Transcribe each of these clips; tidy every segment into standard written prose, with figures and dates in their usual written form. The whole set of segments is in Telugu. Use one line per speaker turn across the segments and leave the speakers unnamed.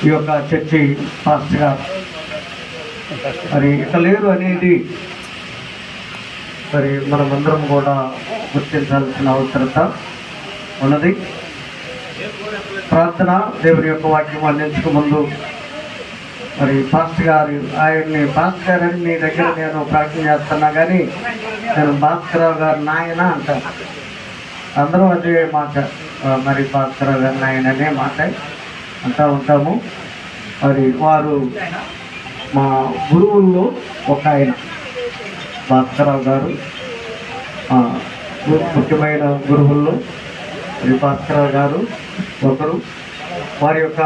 ఈ యొక్క చర్చి పాస్టర్ గారు మరి ఇక లేరు అనేది మరి మనమందరం కూడా గుర్తించాల్సిన అవసరత ఉన్నది. ప్రార్థన దేవుని యొక్క వాక్యం అందించక ముందు మరి పాస్టర్ గారు పాస్టర్ గారు అని మీ దగ్గర నేను ప్రార్థన చేస్తున్నా కానీ నేను భాస్కరరావు గారు నాయన అంటాను. అందరూ అదే మాట, మరి భాస్కరరావు గారు నాయన అనే మాట అంటూ ఉంటాము. మరి వారు మా గురువుల్లో ఒక ఆయన భాస్కరరావు గారు, ముఖ్యమైన గురువుల్లో మరి భాస్కరరావు గారు ఒకరు. వారి యొక్క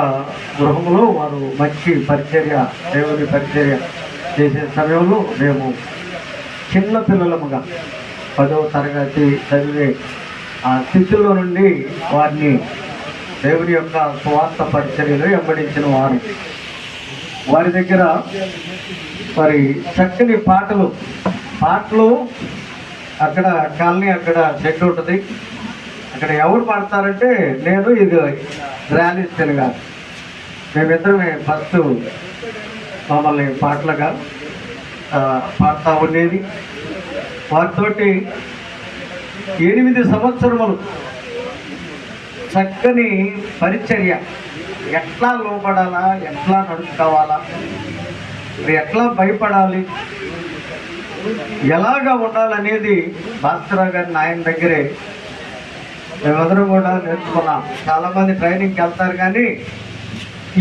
గృహంలో వారు మంచి పరిచర్య, దేవుని పరిచర్య చేసే సమయంలో మేము చిన్న పిల్లలముగా 10వ తరగతి చదివే ఆ స్థితిలో నుండి వారిని దేవుని యొక్క స్వార్థ పరిచర్యలో వెంబడించిన వారు. వారి దగ్గర మరి చక్కని పాటలు అక్కడ కాలనీ, అక్కడ షెడ్ ఉంటుంది. అక్కడ ఎవరు పాడతారంటే నేను ఇది ర్యాలిస్తాను కాదు, మేమిద్దరమే ఫస్ట్ మమ్మల్ని పాటలుగా పాడుతూ ఉండేది. వారితోటి 8 సంవత్సరములు చక్కని పరిచర్య, ఎట్లా లోపడాలా, ఎట్లా నడుచుకోవాలా, ఎట్లా భయపడాలి, ఎలాగా ఉండాలనేది భాస్కరరావు గారిని ఆయన దగ్గరే మేమందరం కూడా నేర్చుకున్నాం. చాలామంది ట్రైనింగ్కి వెళ్తారు కానీ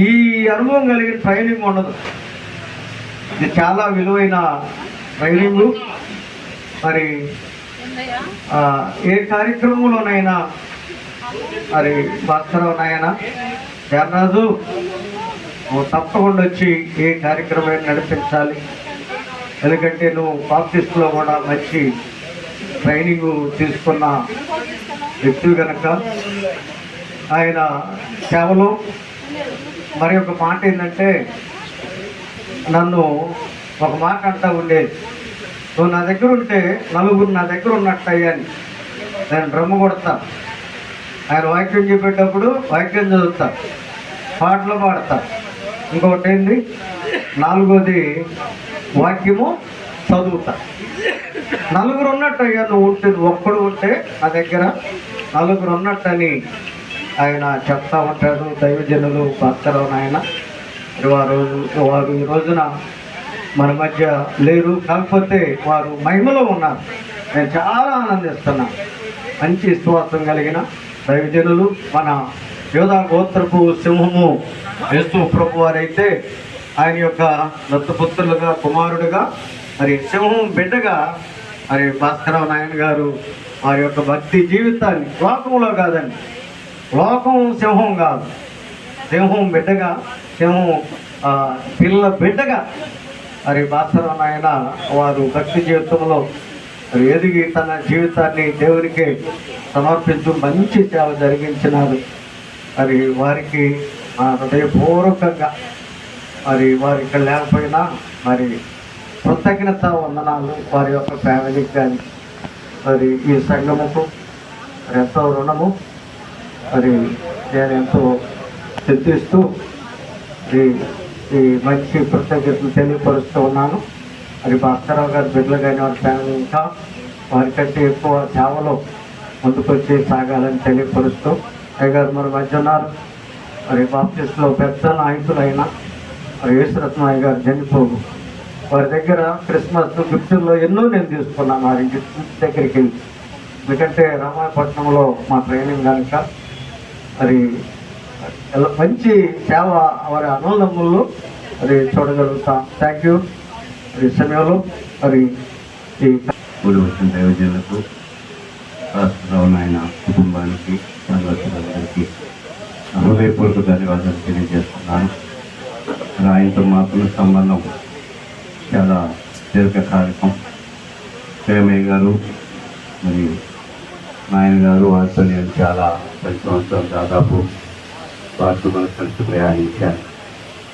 ఈ అనుభవం కలిగిన ట్రైనింగ్ ఉండదు. ఇది చాలా విలువైన ట్రైనింగు. మరి ఏ కార్యక్రమంలోనైనా మరి భాస్కరరావు నాయన జర్నాజు తప్పకుండా వచ్చి ఏ కార్యక్రమాన్ని నడిపించాలి, ఎందుకంటే నువ్వు బాప్టిస్ట్లో కూడా మంచి ట్రైనింగ్ తీసుకున్న వ్యక్తులు కనుక ఆయన సేవలో మరి ఒక మాట ఏంటంటే, నన్ను ఒక మాట అంటూ ఉండేది, నువ్వు నా దగ్గర ఉంటే నలుగురు నా దగ్గర ఉన్నట్టు అయ్యాని. నేను డ్రమ్ము కొడతా, ఆయన వాక్యం చెప్పేటప్పుడు వాక్యం చదువుతా, పాటలు పాడతా, ఇంకొకటి ఏంది 4వది వాక్యము చదువుతా. నలుగురు ఉన్నట్టు అయ్యా నువ్వు ఉంటే, ఒక్కడు ఉంటే నా దగ్గర నలుగురు ఉన్నట్టని ఆయన చెప్తా ఉంటాడు. దైవజనులు భాస్కరరావు నాయన వారు ఈ రోజున మన మధ్య లేరు, కాకపోతే వారు మహిమలో ఉన్నారు. నేను చాలా ఆనందిస్తున్నా. మంచి విశ్వాసం కలిగిన దైవజనులు, మన యోధా గోత్రపు సింహము యేసు ప్రభు వారైతే ఆయన యొక్క దత్తపుత్రులుగా, కుమారుడుగా, మరి సింహం బిడ్డగా మరి భాస్కరరావు నాయన గారు వారి యొక్క భక్తి జీవితాన్ని, లోకంలో కాదండి, లోకం సింహం కాదు, సింహం బిడ్డగా, సింహం బిడ్డగా మరి భాస్కరరావు నాయన వారు భక్తి జీవితంలో మరి ఎదిగి తన జీవితాన్ని దేవునికి సమర్పించు మంచి సేవ జరిగించినారు. మరి వారికి హృదయపూర్వకంగా మరి వారి ఇక్కడ లేకపోయినా మరి కృతజ్ఞత వందనాలు. వారి యొక్క ఫ్యామిలీకి కానీ మరి ఈ సంఘముకు మరి ఎంతో రుణము మరి నేను ఎంతో చింతిస్తూ ఈ మంచి కృతజ్ఞతలు తెలియపరుస్తూ ఉన్నాను. మరి భాస్కరరావు గారి బిడ్డలు కానీ వారి ఫ్యామిలీ ఇంకా వారికంటే ఎక్కువ సేవలో ముందుకొచ్చి సాగాలని తెలియపరుస్తూ గారు మన మధ్య ఉన్నారు. మరి బాప్టిస్ట్లో పెద్ద నాయకులైన మరి యేసురత్న గారు చనిపోగు వారి దగ్గర క్రిస్మస్ గిఫ్టుల్లో ఎన్నో నేను తీసుకున్నాను. వారి గిఫ్ట్ దగ్గరికి వెళ్ళి, ఎందుకంటే రామాయపట్నంలో మా ట్రైనింగ్ కనుక మరి మంచి సేవ వారి అన్నదమ్ముల్లో మరి చూడగలుగుతాం. Thank you. మరి సమయంలో మరి
కూడి వచ్చిన దైవజనులకు, భాస్కరరావు నాయన కుటుంబానికి, సంఘస్థులందరికీ హృదయపూర్వక ధన్యవాదాలు తెలియజేస్తున్నాను. ఆయనతో మాకున్న సంబంధం చాలా దీర్ఘకాలికం. ప్రేమయ్య గారు మరియు నాయన గారు వారితో నేను చాలా 10 సంవత్సరాలు దాదాపు వారితో కలిసి ప్రయాణించాను.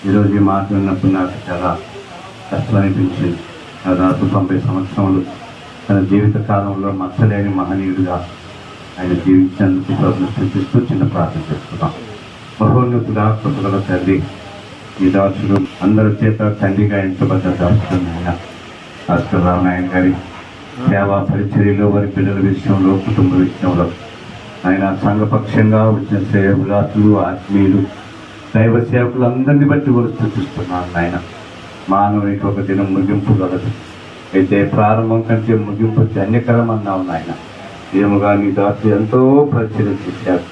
ఈరోజు ఈ మాట విన్నప్పుడు నాకు చాలా కష్టం అనిపించింది. దాదాపు 90 సంవత్సరాలు తన జీవిత కాలంలో మచ్చలేని మహనీయుడిగా ఆయన జీవించేందుకు స్థుతిస్తూ చిన్న ప్రార్థన చేస్తున్నాం. మహోన్నతుడా, కృపగల తండ్రి, ఈ దాసుడు అందరి చేత తండ్రిగా ఎంచబడ్డ దాసుడు నాయన భాస్కర్ రావు నాయన గారి సేవా పరిచర్యలో వారి పిల్లల విషయంలో కుటుంబ విషయంలో ఆయన సంఘపక్షంగా వచ్చిన సేవకులు ఆత్మీయులు దైవ సేవకులు అందరినీ బట్టి కూడా స్థుతిస్తున్నాను నాయన. మానవునికి ఒక దినం ముగింపు కలదు, అయితే ప్రారంభం కంటే ముగింపు ధన్యకరం అన్నావు నాయన. ఏముగా నీ దాసు ఎంతో పరిచయం చేశారు,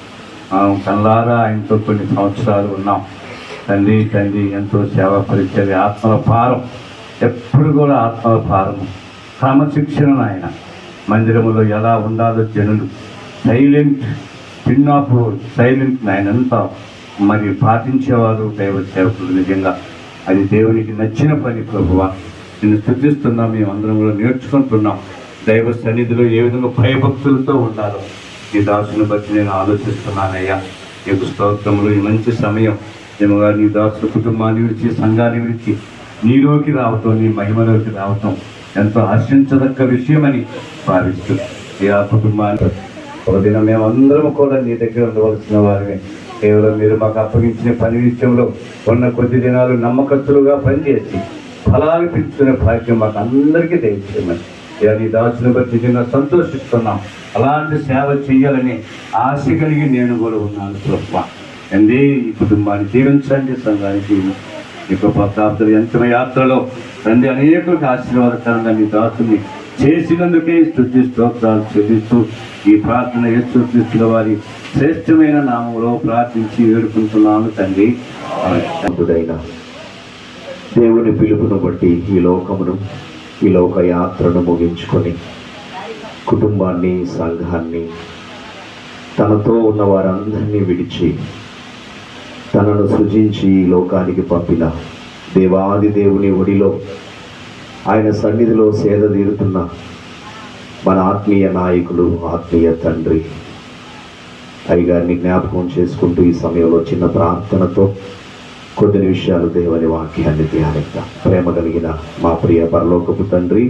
కళ్ళారా ఆయనతో కొన్ని సంవత్సరాలు ఉన్నాం. తండ్రి ఎంతో సేవ పరిచర్య, ఆత్మల భారం, ఎప్పుడు కూడా ఆత్మల భారము, క్రమశిక్షణ ఆయన. మందిరములో ఎలా ఉండాలో జనులు సైలెంట్ ఆయనంతా మరి పాటించేవారు దైవ సేవకులు. నిజంగా అది దేవునికి నచ్చిన పని ప్రభువా. నిన్ను స్తుతిస్తున్నాం, మేమందరం కూడా నేర్చుకుంటున్నాం దైవ సన్నిధిలో ఏ విధంగా భయభక్తులతో ఉండాలో. ఈ దాసుని బట్టి నేను ఆలోచిస్తున్నానయ్యా. ఈ స్తోత్రములు, ఈ మంచి సమయం ఏమోగా నీ దాసుల కుటుంబాన్ని విడిచి సంఘాన్ని విడిచి నీలోకి రావటం, నీ మహిమలోకి రావటం ఎంతో హర్షించదగ్గ విషయమని భావిస్తూ ఆ కుటుంబాన్ని ఒక దినం మేమందరం కూడా నీ దగ్గర ఉండవలసిన వారిని. కేవలం మీరు మాకు అప్పగించిన పని విషయంలో ఉన్న కొద్ది దినాలు నమ్మకస్తులుగా పనిచేసి ఫలాలు పెంచుకునే భాగ్యం మాకు అందరికీ దయచేయమని నీ దాసుని బట్టి నిజంగా సంతోషిస్తున్నాం. అలాంటి సేవ చేయాలని ఆశ కలిగి నేను కూడా ఉన్నాను ప్రభువా. అండి ఈ కుటుంబాన్ని జీవించండి, సంఘాన్ని జీవించండి. ఈ గొప్ప ఎంతమ యాత్రలో తండ్రి అనేకులకు ఆశీర్వాదకరంగా నీ దాసుని చేసినందుకే స్తుతి స్తోత్రాలు చెల్లిస్తూ ఈ ప్రార్థన యేసుక్రీస్తు వారి శ్రేష్టమైన నామంలో ప్రార్థించి వేడుకుంటున్నాను తండ్రి.
దేవుని పిలుపును బట్టి ఈ లోకమును, ఈ లోక యాత్రను ముగించుకొని కుటుంబాన్ని, సంఘాన్ని, తనతో ఉన్న వారందరినీ విడిచి తనను సృజించి ఈ లోకానికి పంపిన దేవాది దేవుని ఒడిలో ఆయన సన్నిధిలో సేద తీరుతున్న మన ఆత్మీయ నాయకులు, ఆత్మీయ తండ్రి అయ్యగారిని జ్ఞాపకం చేసుకుంటూ ఈ సమయంలో చిన్న ప్రార్థనతో కొద్ది నిమిషాలు దేవుని వాక్యాన్ని ధ్యానిద్దాం. ప్రేమ కలిగిన మా ప్రియ పరలోకపు తండ్రి,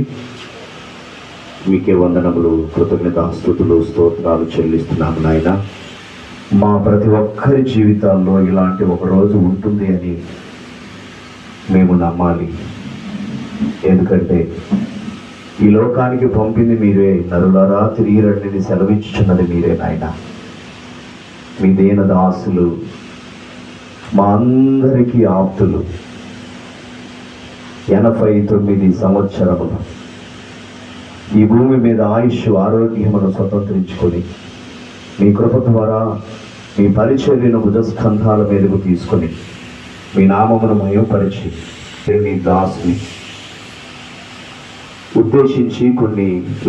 మీకే వందనములు, కృతజ్ఞతాస్తుతులు, స్తోత్రాలు చెల్లిస్తున్నాము నాయన. మా ప్రతి ఒక్కరి జీవితాల్లో ఇలాంటి ఒక రోజు ఉంటుంది అని మేము నమ్మాలి. ఎందుకంటే ఈ లోకానికి పంపింది మీరే, నరులారా తిరిగి రండిని సెలవించుచున్నది మీరే నాయన. మీ దీన దాసులు, మా అందరికీ ఆప్తులు 89 సంవత్సరములు ఈ భూమి మీద ఆయుష్ ఆరోగ్యమును స్వతంత్రించుకొని మీ కృప ద్వారా మీ పరిచర్యను భుజస్కంధాల మీదకు తీసుకొని మీ నామమును మహిమపరిచి మీ దాసుని ఉద్దేశించి కొన్ని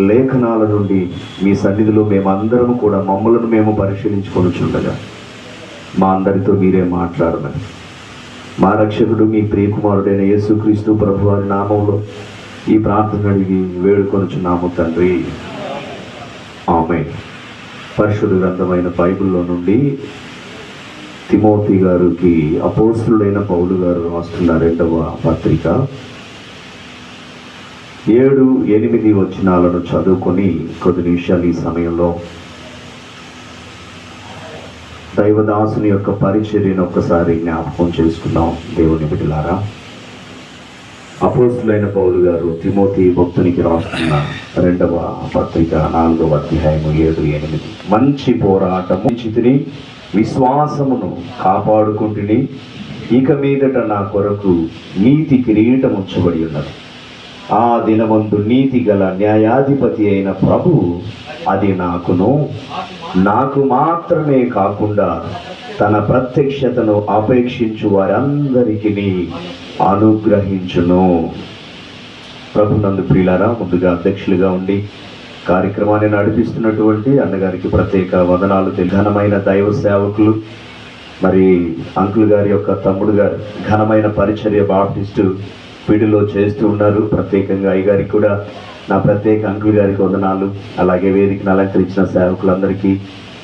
లేఖనాల నుండి మీ సన్నిధిలో మేమందరము కూడా మమ్మలను మేము పరిశీలించుకొనుచుండగా మా అందరితో మీరే మాట్లాడమని మా రక్షకుడు మీ ప్రియకుమారుడైన యేసుక్రీస్తు ప్రభువారి నామంలో ఈ ప్రార్థన అడిగి వేడుకొనుచున్నాము తండ్రి, ఆమేన్. పరిశుద్ధ గ్రంథమైన బైబిల్లో నుండి తిమోతి గారికి అపోస్తులుడైన పౌలు గారు రాస్తున్న 2వ పత్రిక 7-8 వచనాలను చదువుకొని కొద్ది నిమిషాలు ఈ సమయంలో దైవదాసుని యొక్క పరిచర్యను ఒక్కసారి జ్ఞాపకం చేసుకుందాం. దేవుని బిడ్డలారా, అపోస్తులైన పౌలు గారు తిమోతి భక్తునికి రాస్తున్న 2వ పత్రిక 4వ అధ్యాయము 7-8. మంచి పోరాటము చితిని, విశ్వాసమును కాపాడుకుంటుని, ఇక మీదట నా కొరకు నీతి కిరీటం ఉంచబడి ఉన్నది. ఆ దినమందు నీతి గల న్యాయాధిపతి అయిన ప్రభువు అది నాకు మాత్రమే కాకుండా తన ప్రత్యక్షతను అపేక్షించు వారందరికీ అనుగ్రహించును. ప్రభునందు ప్రియులారా, ముందుగా అధ్యక్షులుగా ఉండి కార్యక్రమాన్ని నడిపిస్తున్నటువంటి అన్నగారికి ప్రత్యేక వదనాలు. ఘనమైన దైవ సేవకులు, మరి అంకుల్ గారి యొక్క తమ్ముడు గారు ఘనమైన పరిచర్య బాప్టిస్టు వీడిలో చేస్తూ ఉన్నారు. ప్రత్యేకంగా అయ్యగారికి కూడా నా ప్రత్యేక అంకుల్ గారికి వందనాలు. అలాగే వేదికను అలంకరించిన సేవకులందరికీ,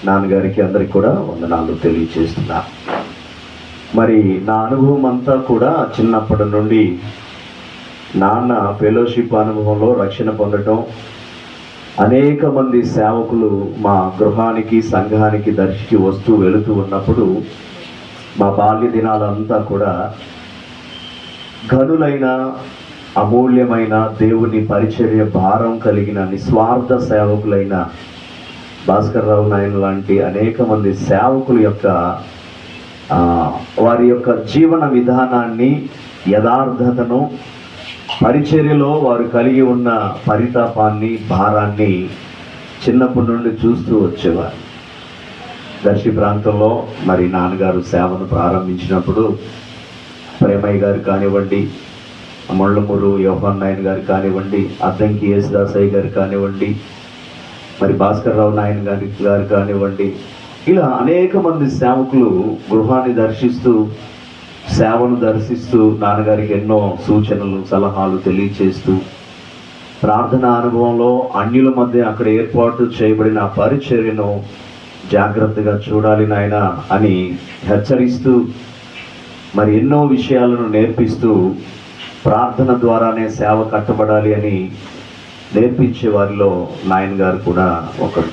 నాన్నగారికి, అందరికీ కూడా వందనాలు తెలియజేస్తున్నా. మరి నా అనుభవం అంతా కూడా చిన్నప్పటి నుండి నాన్న ఫెలోషిప్ అనుభవంలో రక్షణ పొందటం, అనేక మంది సేవకులు మా గృహానికి, సంఘానికి, దర్శికి వస్తూ వెళుతూ ఉన్నప్పుడు మా బాల్య దినాలంతా కూడా ఘనులైన అమూల్యమైన దేవుని పరిచర్య భారం కలిగిన నిస్వార్థ సేవకులైన భాస్కర్ రావు నాయన లాంటి అనేక మంది సేవకుల యొక్క వారి యొక్క జీవన విధానాన్ని, యథార్థతను, పరిచర్యలో వారు కలిగి ఉన్న పరితాపాన్ని, భారాన్ని చిన్నప్పటి నుండి చూస్తూ వచ్చేవారు. దర్శి ప్రాంతంలో మరి నాన్నగారు సేవను ప్రారంభించినప్పుడు ప్రేమయ్య గారు కానివ్వండి, మొళ్ళమూరు యోహాన్ నాయన గారు కానివ్వండి, అద్దంకి యేసుదాసయ్య గారు కానివ్వండి, మరి భాస్కర్ రావు నాయన గారు కానివ్వండి, ఇలా అనేక మంది సేవకులు గృహాన్ని దర్శిస్తూ, సేవను దర్శిస్తూ నాన్నగారికి ఎన్నో సూచనలు, సలహాలు తెలియచేస్తూ, ప్రార్థనా అనుభవంలో అన్యుల మధ్య అక్కడ ఏర్పాటు చేయబడిన పరిచర్యను జాగ్రత్తగా చూడాలి నాయన అని హెచ్చరిస్తూ, మరి ఎన్నో విషయాలను నేర్పిస్తూ, ప్రార్థన ద్వారానే సేవ కట్టబడాలి అని నేర్పించే వారిలో నాయన గారు కూడా ఒకరు.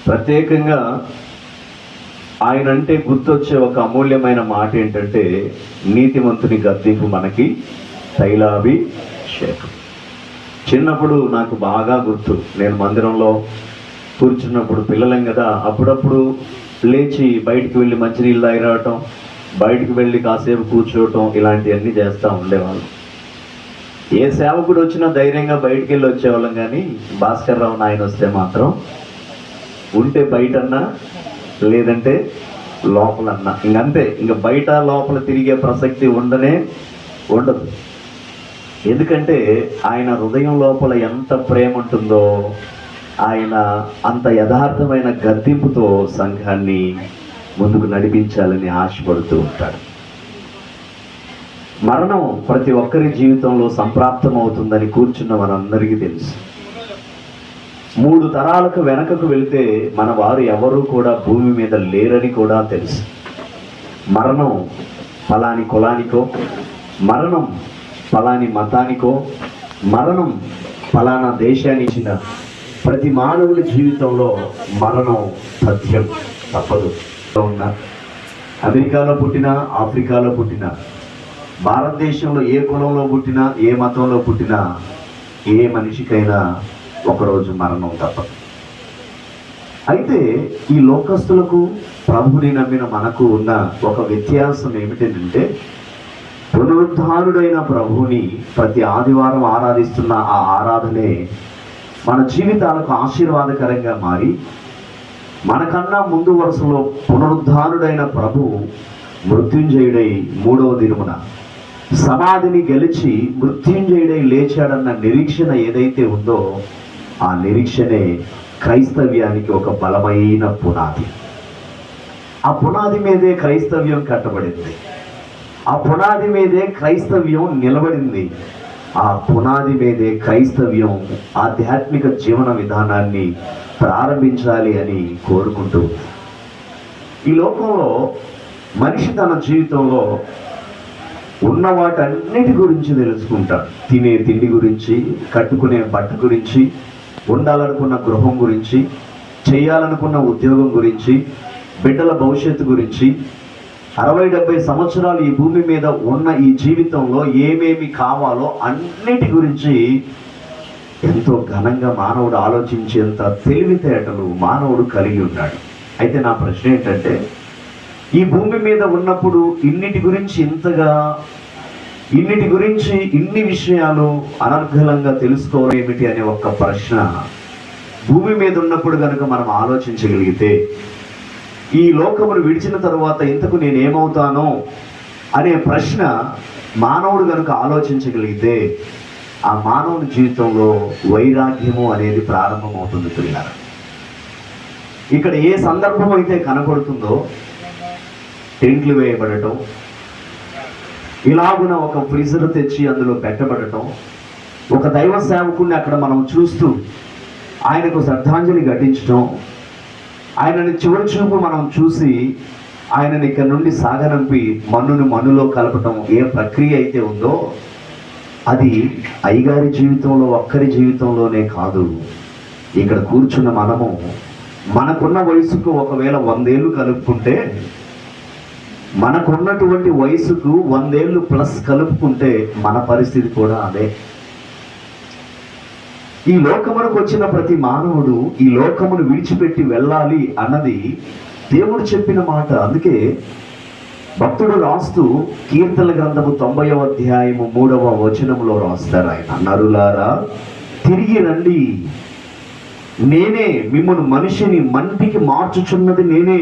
ప్రత్యేకంగా ఆయన అంటే గుర్తొచ్చే ఒక అమూల్యమైన మాట ఏంటంటే, నీతిమంతుని గద్దింపు మనకి తైలాభిషేకం. చిన్నప్పుడు నాకు బాగా గుర్తు, నేను మందిరంలో కూర్చున్నప్పుడు, పిల్లలం కదా, అప్పుడప్పుడు లేచి బయటికి వెళ్ళి మంచినీళ్ళు తాగిరావటం, బయటికి వెళ్ళి కాసేపు కూర్చోవటం, ఇలాంటివన్నీ చేస్తూ ఉండేవాళ్ళం. ఏ సేవకుడు వచ్చినా ధైర్యంగా బయటికి వెళ్ళి వచ్చేవాళ్ళం, కానీ భాస్కర్ రావు నాయన వస్తే మాత్రం ఉంటే బయటన్నా లేదంటే లోపలన్నా, ఇంకంతే. ఇంక బయట లోపల తిరిగే ప్రసక్తి ఉండదు. ఎందుకంటే ఆయన హృదయం లోపల ఎంత ప్రేమ ఉంటుందో, ఆయన అంత యథార్థమైన గద్దింపుతో సంఘాన్ని ముందుకు నడిపించాలని ఆశపడుతూ ఉంటాడు. మరణం ప్రతి ఒక్కరి జీవితంలో సంప్రాప్తమవుతుందని కూర్చున్న మనందరికీ తెలుసు. 3 తరాలకు వెనకకు వెళితే మన వారు ఎవరూ కూడా భూమి మీద లేరని కూడా తెలుసు. మరణం ఫలాని కులానికో, మరణం ఫలాని మతానికో, మరణం ఫలానా దేశానికి ఇచ్చిన ప్రతి మానవుని జీవితంలో మరణం సత్యం, తప్పదు. ఉన్న అమెరికాలో పుట్టినా, ఆఫ్రికాలో పుట్టినా, భారతదేశంలో ఏ కులంలో పుట్టినా, ఏ మతంలో పుట్టినా, ఏ మనిషికైనా ఒకరోజు మరణం తప్పదు. అయితే ఈ లోకస్తులకు, ప్రభుని నమ్మిన మనకు ఉన్న ఒక వ్యత్యాసం ఏమిటంటే, పునరుద్ధానుడైన ప్రభుని ప్రతి ఆదివారం ఆరాధిస్తున్న ఆ ఆరాధనే మన జీవితాలకు ఆశీర్వాదకరంగా మారి, మనకన్నా ముందు వరుసలో పునరుద్ధానుడైన ప్రభు మృత్యుంజయుడై 3వ దినమున సమాధిని గెలిచి మృత్యుంజయుడై లేచాడన్న నిరీక్షణ ఏదైతే ఉందో, ఆ నిరీక్షణే క్రైస్తవ్యానికి ఒక బలమైన పునాది. ఆ పునాది మీదే క్రైస్తవ్యం కట్టబడింది. ఆ పునాది మీదే క్రైస్తవ్యం నిలబడింది. ఆ పునాది మీదే క్రైస్తవ్యం ఆధ్యాత్మిక జీవన విధానాన్ని ప్రారంభించాలి అని కోరుకుంటూ, ఈ లోకంలో మనిషి తన జీవితంలో ఉన్న వాటన్నిటి గురించి తెలుసుకుంటాడు. తినే తిండి గురించి, కట్టుకునే బట్ట గురించి, ఉండాలనుకున్న గృహం గురించి, చేయాలనుకున్న ఉద్యోగం గురించి, బిడ్డల భవిష్యత్తు గురించి, 60-70 సంవత్సరాలు ఈ భూమి మీద ఉన్న ఈ జీవితంలో ఏమేమి కావాలో అన్నిటి గురించి ఎంతో ఘనంగా మానవుడు ఆలోచించేంత తెలివితేటలు మానవుడు కలిగి ఉన్నాడు. అయితే నా ప్రశ్న ఏంటంటే, ఈ భూమి మీద ఉన్నప్పుడు ఇన్నిటి గురించి ఇన్ని విషయాలు అనర్గళంగా తెలుసుకోవడం ఏమిటి అనే ఒక ప్రశ్న భూమి మీద ఉన్నప్పుడు కనుక మనం ఆలోచించగలిగితే, ఈ లోకమును విడిచిన తరువాత ఇంతకు నేనేమవుతానో అనే ప్రశ్న మానవుడు కనుక ఆలోచించగలిగితే, ఆ మానవుని జీవితంలో వైరాగ్యము అనేది ప్రారంభమవుతుంది. పిల్లలు, ఇక్కడ ఏ సందర్భం అయితే కనబడుతుందో, టెంట్లు వేయబడటం, ఇలాగున ఒక ఫ్రిజర్ తెచ్చి అందులో పెట్టబడటం, ఒక దైవ సేవకుడిని అక్కడ మనం చూస్తూ ఆయనకు శ్రద్ధాంజలి ఘటించడం, ఆయనని చివరి చూపు మనం చూసి ఆయనని ఇక్కడ నుండి సాగనంపి మన్నుని మన్నులో కలపటం ఏ ప్రక్రియ అయితే ఉందో, అది అయ్యగారి జీవితంలో ఒక్కరి జీవితంలోనే కాదు. ఇక్కడ కూర్చున్న మనము మనకున్న వయసుకు ఒకవేళ 100 ఏళ్ళు కలుపుకుంటే మనకున్నటువంటి వయసుకు 100 ఏళ్ళు ప్లస్ కలుపుకుంటే మన పరిస్థితి కూడా అదే. ఈ లోకమునకు వచ్చిన ప్రతి మానవుడు ఈ లోకమును విడిచిపెట్టి వెళ్ళాలి అన్నది దేవుడు చెప్పిన మాట. అందుకే భక్తుడు రాస్తూ కీర్తన గ్రంథము 90వ అధ్యాయము 3వ వచనంలో రాస్తారు ఆయన, నరులారా తిరిగి రండి, నేనే మిమ్మల్ని మనిషిని మంటికి మార్చుచున్నది నేనే,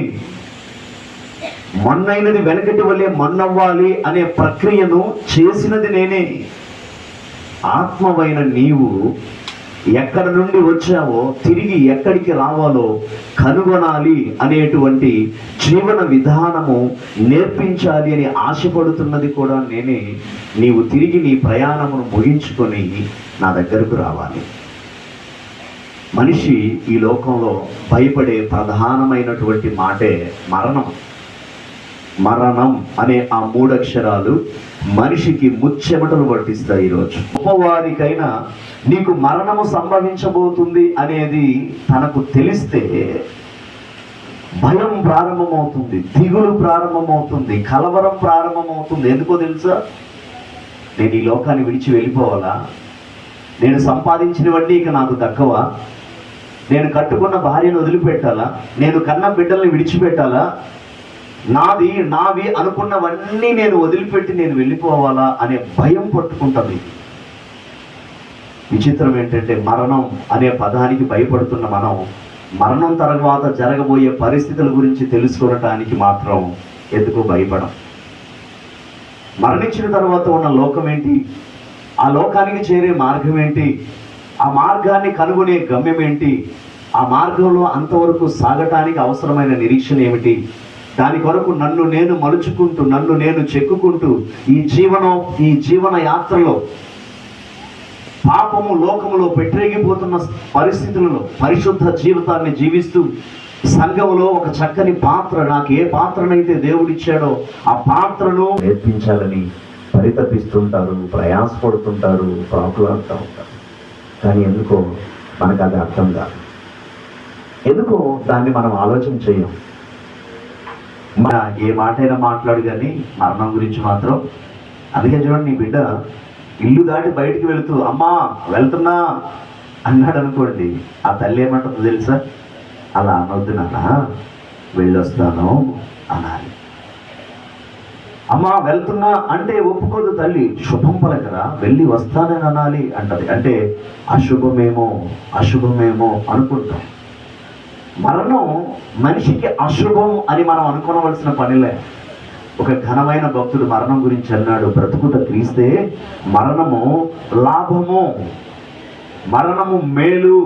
మన్నైనది వెనకటి వల్లే మన్నవ్వాలి అనే ప్రక్రియను చేసినది నేనే. ఆత్మవైన నీవు ఎక్కడ నుండి వచ్చావో తిరిగి ఎక్కడికి రావాలో కనుగొనాలి అనేటువంటి జీవన విధానము నేర్పించాలి అని ఆశపడుతున్నది కూడా నేనే. నీవు తిరిగి నీ ప్రయాణమును ముగించుకొని నా దగ్గరకు రావాలి. మనిషి ఈ లోకంలో భయపడే ప్రధానమైనటువంటి మాటే మరణం. మరణం అనే ఆ 3 అక్షరాలు మనిషికి ముచ్చెమటలు పట్టిస్తాయి. ఈరోజు గొప్పవారికైనా నీకు మరణము సంభవించబోతుంది అనేది తనకు తెలిస్తే భయం ప్రారంభమవుతుంది, దిగులు ప్రారంభమవుతుంది, కలవరం ప్రారంభమవుతుంది. ఎందుకో తెలుసా? నేను ఈ లోకాన్ని విడిచి వెళ్ళిపోవాలా? నేను సంపాదించినవన్నీ ఇక నాకు దక్కవా? నేను కట్టుకున్న భార్యను వదిలిపెట్టాలా? నేను కన్న బిడ్డల్ని విడిచిపెట్టాలా? నావి అనుకున్నవన్నీ నేను వదిలిపెట్టి నేను వెళ్ళిపోవాలా అనే భయం పట్టుకుంటుంది. విచిత్రం ఏంటంటే మరణం అనే పదానికి భయపడుతున్న మనం మరణం తర్వాత జరగబోయే పరిస్థితుల గురించి తెలుసుకోవటానికి మాత్రం ఎందుకు భయపడం. మరణించిన తర్వాత ఉన్న లోకం ఏంటి, ఆ లోకానికి చేరే మార్గం ఏంటి, ఆ మార్గాన్ని కనుగొనే గమ్యం ఏంటి, ఆ మార్గంలో అంతవరకు సాగటానికి అవసరమైన నిరీక్షణ ఏమిటి, దాని కొరకు నన్ను నేను మలుచుకుంటూ నన్ను నేను చెక్కుకుంటూ ఈ జీవన యాత్రలో పాపము లోకములో పెట్టరేగిపోతున్న పరిస్థితులలో పరిశుద్ధ జీవితాన్ని జీవిస్తూ సంఘములో ఒక చక్కని పాత్ర, నాకు ఏ పాత్రనైతే దేవుడిచ్చాడో ఆ పాత్రను నేర్పించాలని పరితపిస్తుంటారు, ప్రయాసపడుతుంటారు, ప్రాకులాడుతూ ఉంటారు. కానీ ఎందుకో మనకు అది అర్థం కాదు. ఎందుకో దాన్ని మనం ఆలోచన చేయం. ఏ మాటైనా మాట్లాడు కానీ మరణం గురించి మాత్రం. అందుకే చూడండి, నీ బిడ్డ ఇల్లు దాటి బయటికి వెళుతూ అమ్మా వెళ్తున్నా అన్నాడు అనుకోండి, ఆ తల్లి ఏమంటుందో తెలుసా? అలా అనొద్దు నాన్న, వెళ్ళొస్తాను అనాలి. అమ్మా వెళ్తున్నా అంటే ఒప్పుకోదు తల్లి, శుభం పలకరా, వెళ్ళి వస్తానని అనాలి అంటది. అంటే అశుభమేమో అనుకుంటాం. మరణం మనిషికి అశుభం అని మనం అనుకోవలసిన పనిలే. ఒక ఘనమైన భక్తుడు మరణం గురించి అన్నాడు, బ్రతుకుట క్రీస్తే, మరణము లాభము, మరణము మేలు,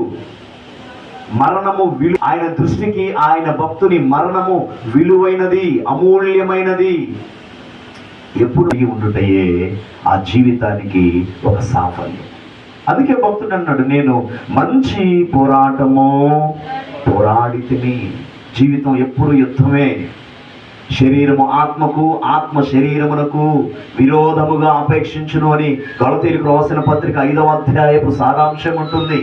మరణము ఆయన దృష్టికి, ఆయన భక్తుని మరణము విలువైనది, అమూల్యమైనది. ఎప్పుడు ఉండుటయే ఆ జీవితానికి ఒక సాఫల్యం. అందుకే భక్తుడు అన్నాడు, నేను మంచి పోరాటము పోరాడితిని. జీవితం ఎప్పుడు యుద్ధమే. శరీరము ఆత్మకు, ఆత్మ శరీరమునకు విరోధముగా అపేక్షించును అని గలతీయులకు రాసిన పత్రిక 5వ అధ్యాయపు సారాంశం ఉంటుంది.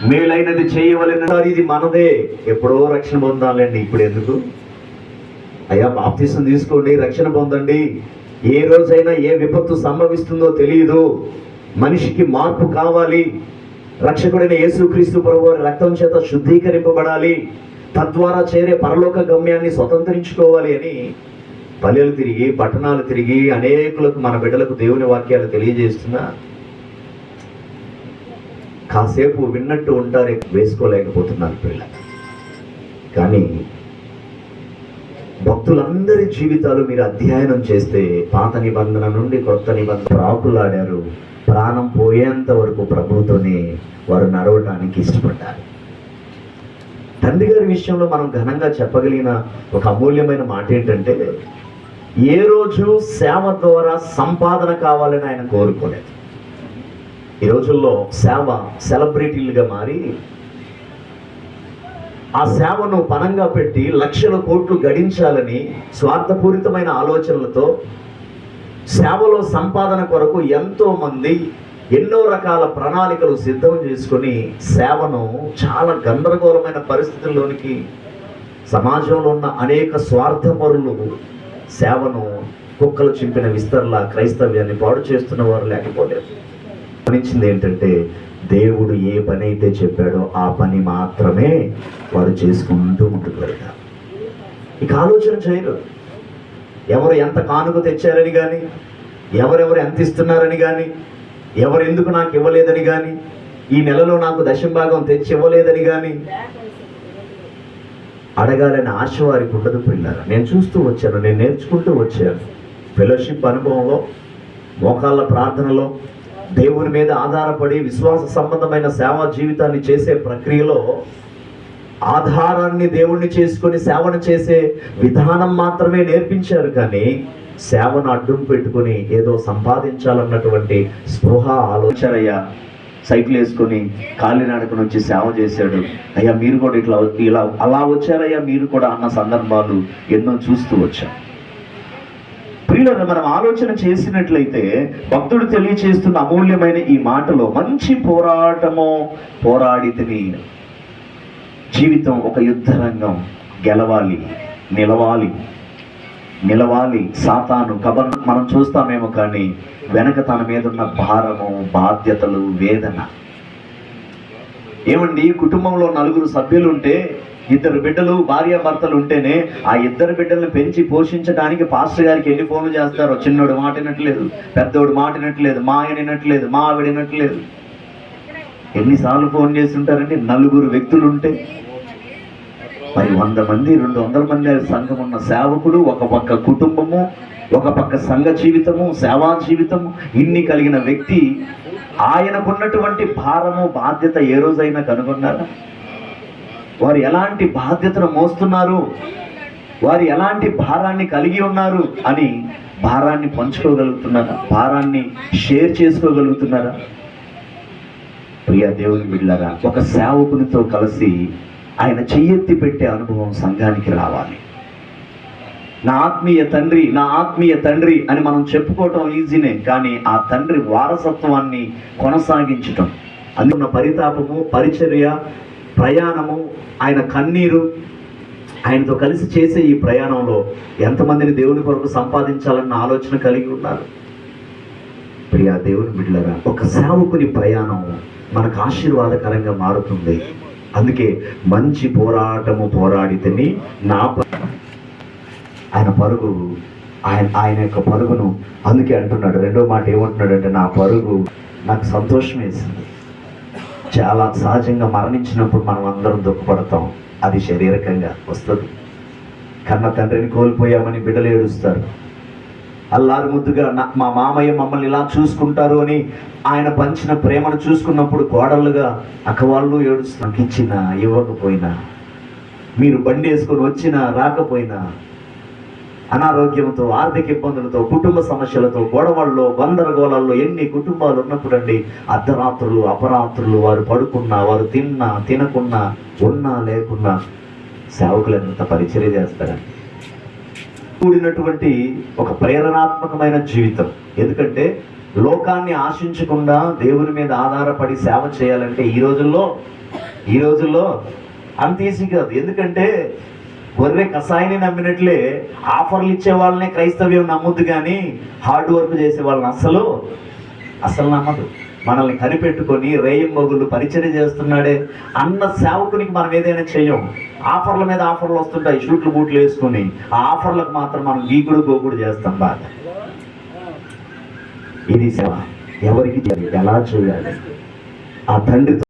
మేలైనది చేయవలెను, ఇది మనదే. ఎప్పుడో రక్షణ పొందాలండి, ఇప్పుడు ఎందుకు? అయ్యా బాప్తిసం తీసుకోండి, రక్షణ పొందండి. ఏ రోజైనా ఏ విపత్తు సంభవిస్తుందో తెలియదు. మనిషికి మార్పు కావాలి. రక్షకుడైన యేసుక్రీస్తు ప్రభువారి రక్తం చేత శుద్ధీకరింపబడాలి, తద్వారా చేరే పరలోక గమ్యాన్ని స్వతంత్రించుకోవాలి అని పల్లెలు తిరిగి, పట్టణాలు తిరిగి అనేకులకు, మన బిడ్డలకు దేవుని వాక్యాలు తెలియజేస్తున్నా కాసేపు విన్నట్టు ఉంటారే, వేసుకోలేకపోతున్నారు పిల్లలు. కానీ భక్తులందరి జీవితాలు మీరు అధ్యయనం చేస్తే పాత నిబంధన నుండి కొత్త నిబంధన రాకులాడారు. ప్రాణం పోయేంత వరకు ప్రభువుతోనే వారు నడవటానికి ఇష్టపడ్డారు. తండ్రి గారి విషయంలో మనం ఘనంగా చెప్పగలిగిన ఒక అమూల్యమైన మాట ఏంటంటే, ఏ రోజు సేవ ద్వారా సంపాదన కావాలని ఆయన కోరుకోలేదు. ఈ రోజుల్లో సేవ సెలబ్రిటీలుగా మారి ఆ సేవను పనంగా పెట్టి లక్షల కోట్లు గడించాలని స్వార్థపూరితమైన ఆలోచనలతో సేవలో సంపాదన కొరకు ఎంతో మంది ఎన్నో రకాల ప్రణాళికలు సిద్ధం చేసుకొని సేవను చాలా గందరగోళమైన పరిస్థితుల్లోనికి సమాజంలో ఉన్న అనేక స్వార్థపరులు సేవను కుక్కలు చింపిన విస్తరలా క్రైస్తవ్యాన్ని పాడు చేస్తున్న వారు లేకపోలేదు. గమనించింది ఏంటంటే దేవుడు ఏ పని అయితే చెప్పాడో ఆ పని మాత్రమే వారు చేసుకుంటూ ఉంటున్నారు. ఇక ఆలోచన చేయరు. ఎవరు ఎంత కానుక తెచ్చారని కానీ, ఎవరెవరు ఎంత ఇస్తున్నారని కానీ, ఎవరెందుకు నాకు ఇవ్వలేదని కానీ, ఈ నెలలో నాకు దశంభాగం తెచ్చి ఇవ్వలేదని కానీ అడగాలని ఆశ వారికి ఉండదు. పిల్లలు నేను చూస్తూ వచ్చాను, నేను నేర్చుకుంటూ వచ్చాను. ఫెలోషిప్ అనుభవంలో, మోకాళ్ళ ప్రార్థనలో, దేవుని మీద ఆధారపడి విశ్వాస సంబంధమైన సేవా జీవితాన్ని చేసే ప్రక్రియలో ఆధారాన్ని దేవుణ్ణి చేసుకొని సేవను చేసే విధానం మాత్రమే నేర్పించారు. కానీ సేవను అడ్డం పెట్టుకుని ఏదో సంపాదించాలన్నటువంటి స్పృహ ఆలోచనయ్యా. సైకిల్ వేసుకొని కాలినడకను వచ్చి సేవ చేశాడు. అయ్యా మీరు కూడా ఇలా అలా వచ్చారయ్యా మీరు కూడా అన్న సందర్భాలు ఎన్నో చూస్తూ వచ్చాం. ప్రియులను మనం ఆలోచన చేసినట్లయితే భక్తుడు తెలియచేస్తున్న అమూల్యమైన ఈ మాటలో మంచి పోరాటము పోరాడితిని. జీవితం ఒక యుద్ధ రంగం. గెలవాలి, నిలవాలి. సాతాను మనం చూస్తామేమో కానీ వెనక తన మీద ఉన్న భారము, బాధ్యతలు, వేదన. ఏమండి, కుటుంబంలో 4 సభ్యులు ఉంటే 2 బిడ్డలు, భార్యాభర్తలు ఉంటేనే ఆ 2 బిడ్డలను పెంచి పోషించడానికి పాస్టర్ గారికి ఎన్ని ఫోన్లు చేస్తారో. చిన్నోడు మాట వినట్లేదు, పెద్దోడు మాట వినట్లేదు, మా ఆయన వినట్లేదు, మా ఆవిడ వినట్లేదు. ఎన్నిసార్లు ఫోన్ చేస్తుంటారండి 4 వ్యక్తులు ఉంటే? మరి 100 మంది 200 మంది సంఘం ఉన్న సేవకుడు, ఒక పక్క కుటుంబము, ఒక పక్క సంఘ జీవితము, సేవా జీవితము, ఇన్ని కలిగిన వ్యక్తి ఆయనకున్నటువంటి భారము, బాధ్యత ఏ రోజైనా కనుగొన్నారా? వారు ఎలాంటి బాధ్యతను మోస్తున్నారు, వారు ఎలాంటి భారాన్ని కలిగి ఉన్నారు అని భారాన్ని పంచుకోగలుగుతున్నారా? భారాన్ని షేర్ చేసుకోగలుగుతున్నారా? ప్రియ దేవుని బిడ్డలారా, ఒక సేవకునితో కలిసి ఆయన చెయ్యెత్తి పెట్టే అనుభవం సంఘానికి రావాలి. నా ఆత్మీయ తండ్రి అని మనం చెప్పుకోవటం ఈజీనే, కానీ ఆ తండ్రి వారసత్వాన్ని కొనసాగించటం, అందుకున్న పరితాపము, పరిచర్య, ప్రయాణము, ఆయన కన్నీరు, ఆయనతో కలిసి చేసే ఈ ప్రయాణంలో ఎంతమందిని దేవుని కొరకు సంపాదించాలన్న ఆలోచన కలిగి ఉన్నారు? ప్రియా దేవుని బిడ్డలారా, ఒక సేవకుని ప్రయాణం మనకు ఆశీర్వాదకరంగా మారుతుంది. అందుకే మంచి పోరాటము పోరాడితేని ఆయన పరుగు, ఆయన యొక్క పరుగును అందుకే అంటున్నాడు. రెండో మాట ఏమంటున్నాడు అంటే, నా పరుగు నాకు సంతోషం వేసింది. చాలా సహజంగా మరణించినప్పుడు మనం అందరం దుఃఖపడతాం, అది శారీరకంగా వస్తుంది. కన్న తండ్రిని కోల్పోయామని బిడ్డలు ఏడుస్తారు. అల్లారు ముద్దుగా మా మామయ్య మమ్మల్ని ఇలా చూసుకుంటారు అని ఆయన పంచిన ప్రేమను చూసుకున్నప్పుడు కోడళ్ళుగా అక్కవాళ్ళు ఏడుస్తున్నారు. ఇచ్చినా ఇవ్వకపోయినా, మీరు బండి వేసుకొని వచ్చినా రాకపోయినా, అనారోగ్యంతో, ఆర్థిక ఇబ్బందులతో, కుటుంబ సమస్యలతో, గొడవల్లో, గందరగోళాల్లో ఎన్ని కుటుంబాలు ఉన్నప్పుడు అండి, అర్ధరాత్రులు, అపరాత్రులు వారు పడుకున్నా, వారు తిన్నా తినకున్నా, ఉన్నా లేకున్నా సేవకులు ఎంత పరిచర్య చేస్తారండి. కూడినటువంటి ఒక ప్రేరణాత్మకమైన జీవితం. ఎందుకంటే లోకాన్ని ఆశించకుండా దేవుని మీద ఆధారపడి సేవ చేయాలంటే ఈ రోజుల్లో అంత ఈజీ కాదు. ఎందుకంటే గొర్రె కషాయిని నమ్మినట్లే ఆఫర్లు ఇచ్చే వాళ్ళనే క్రైస్తవ్యం నమ్ముద్దు, కానీ హార్డ్ వర్క్ చేసే వాళ్ళని అసలు నమ్మదు. మనల్ని కనిపెట్టుకొని రేయింబగుళ్ళు పరిచర్య చేస్తున్నాడే అన్న సేవకునికి మనం ఏదైనా చెయ్యం. ఆఫర్ల మీద ఆఫర్లు వస్తుంటాయి, షూట్లు బూట్లు వేసుకొని ఆ ఆఫర్లకు మాత్రం మనం గీకుడు గోకుడు చేస్తాం బాగా. ఇది సేవ ఎవరికి ఎలా చేయాలి? ఆ తండ్రితో